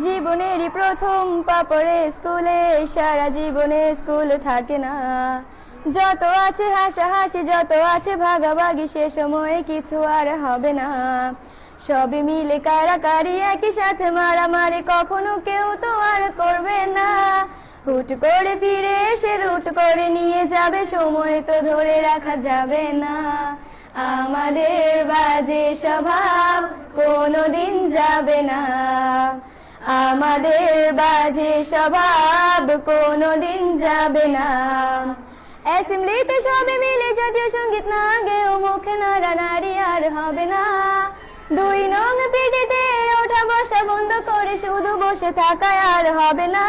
জীবনেরই প্রথম পা পড়ে স্কুলে, সারা জীবনে স্কুল থাকে না। যত আছে হাসাহাসি, যত আছে ভাগাভাগি, সে সময়ে কিছু আর হবে না। সবই মিলে কারাকারি, একই সাথে মারামারি, কখনো কেউ তো আর করবে না। হুট করে ফিরে এসে রুট করে নিয়ে যাবে, সময় তো ধরে রাখা যাবে না। আমাদের বাজে স্বভাব কোনোদিন যাবে না, আমাদের বাজে স্বভাব কোনোদিন যাবে না। অ্যাসেম্বলিতে সবে মিলে জাতীয় সঙ্গীত না গেও মুখে নাড়ানাড়ি আর হবে না। 2 নং পিঠেতে ওঠা বসা বন্ধ করে শুধু বসে থাকায় আর হবে না।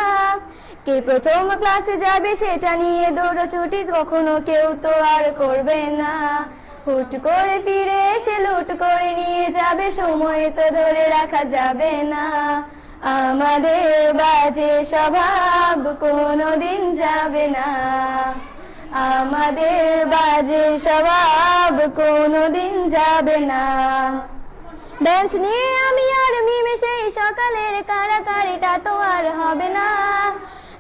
কে প্রথম ক্লাসে যাবে সেটা নিয়ে দৌড়াছুটি কখনো কেউ তো আর করবে না। হুট করে ফিরে এসে লুট করে নিয়ে যাবে, সময় তো ধরে রাখা যাবে না। আমাদের বাজে স্বভাব কোনোদিন যাবে না, আমাদের বাজে স্বভাব কোনোদিন যাবে না। বেঞ্চ নিয়ে আমি আর মিমে সেই সকালের কারাকারিটা তো আর হবে না।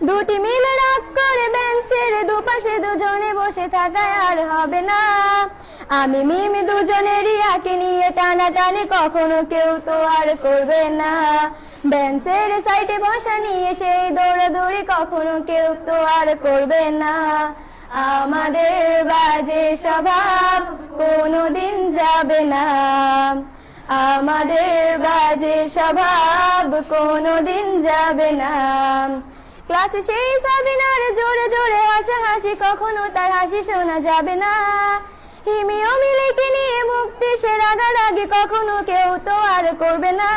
দুটি মিলে রাগ করে বেঞ্চের দুপাশে দুজনে বসে থাকায় আর হবে না। আমি মিমি দুজনেরই আঁকে নিয়ে টানাটানি কখনো কেউ তো আর করবে না। বেঞ্চের সাইডে বসা নিয়ে সেই দৌড়াদৌড়ি কখনো কেউ তো আর করবে না। আমাদের বাজে স্বভাব কোনোদিন যাবে না, আমাদের বাজে স্বভাব কোনোদিন যাবে না। ক্লাসে সেই সাবিনার জোরে জোরে হাসাহাসি, কখনো তার হাসি শোনা যাবে না। হিমি ও মিলিকে নিয়ে মুক্তি সে রাগারাগি কখনো কেউ তো আর করবে না।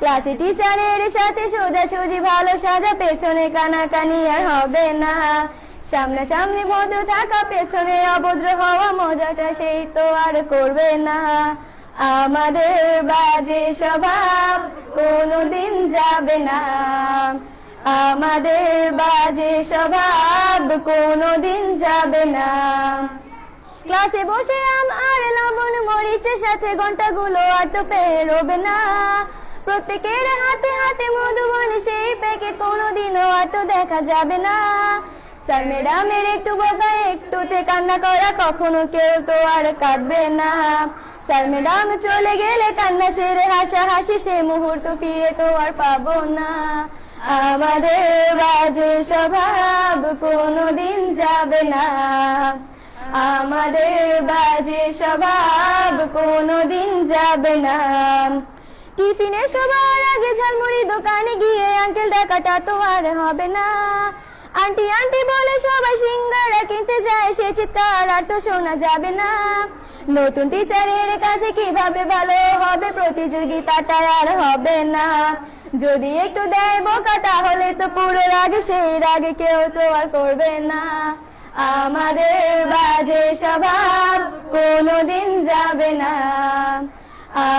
ক্লাসে টিচারের সাথে সোজাসুজি ভালো সাজা, পেছনে কানাকানি আর হবে না। সামনাসামনি ভদ্র থাকা, পেছনে অভদ্র হওয়া, মজাটা সেই তো আর করবে না। আমাদের বাজে স্বভাব কোনোদিন যাবে না, আমাদের বাজে স্বভাব কোনোদিন যাবে না। ক্লাসে বসে আম আর লবণ মরিচের সাথে ঘন্টাগুলো আর তো পেরোবে না। প্রত্যেকের হাতে হাতে মধুবন সেই প্যাকেট কোনোদিনও আর তো দেখা যাবে না। স্যার ম্যাডামের একটু বকা একটুতে কান্না করা, কখনো কেউ তো আর কাঁদবে না। স্যার ম্যাডাম চলে গেলে কান্না সেরে হাসাহাসি, সে মুহূর্ত ফিরে তো আর পাবো না। আমাদের বাজে স্বভাব কোনোদিন যাবে না, আমাদের বাজে স্বভাব কোনোদিন যাবে না। টিফিনে সবার আগে ঝালমুড়ি দোকানে গিয়ে আঙ্কেল ডাকাটা তো আর হবে না। আন্টি আন্টি বলে সবাই সিঙ্গারা কিনতে যায়, সে চিৎকার আর তো শোনা যাবে না। নতুন টিচারের কাছে কিভাবে ভালো হবে, প্রতিযোগিতাটা আর হবে না। যদি একটু দেয় বোকা তাহলে তো পুরো রাগ, সেই রাগে কেউ তো আর করবে না। আমাদের বাজে স্বভাব কোনোদিন যাবে না,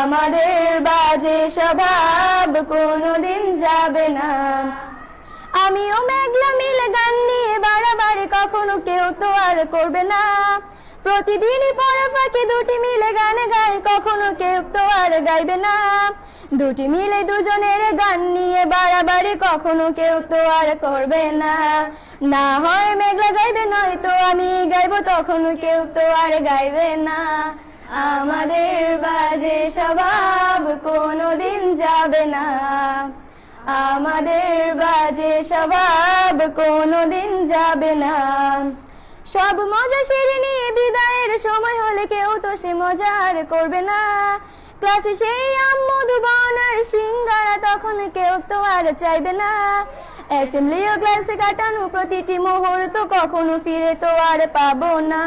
আমাদের বাজে স্বভাব কোনোদিন যাবে না। আমিও মেঘলা মিলে গান নিয়ে বাড়াবাড়ি কখনো কেউ তো আর করবে না। প্রতিদিনই পড়া ফাঁকে দুটি মিলে গান গায়, কখনো কেউ তো আর গাইবে না। দুটি মিলে দুজনের গান নিয়ে বাড়াবাড়ি কখনো কেউ তো আর করবে না। না হয় মেঘলা গাইবে, নয়তো আমি গাইবো, তখনও কেউ তো আর গাইবে না। আমাদের বাজে স্বভাব কোনোদিন যাবে না, আমাদের বাজে স্বভাব কোনোদিন যাবে না। সব মজা সেরে নিয়ে বিদায়ের সময় হলে কেউ তো সে মজা আর করবে না। ক্লাসে সেই আম মধুবন আর সিঙ্গারা তখন কেউ তো আর চাইবে না। অ্যাসেম্বলি ও ক্লাসে কাটানো প্রতিটি মুহূর্ত কখনো ফিরে তো আর পাবো না।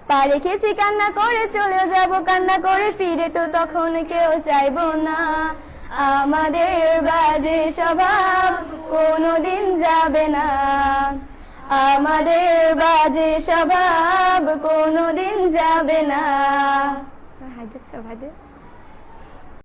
পা রেখেছি কান্না করে চলে যাব, কান্না করে ফিরে তো তখন কেউ চাইবো না। আমাদের বাজে স্বভাব কোনোদিন যাবে না, আমাদের বাজে স্বভাব কোনোদিন যাবে না। হায়দার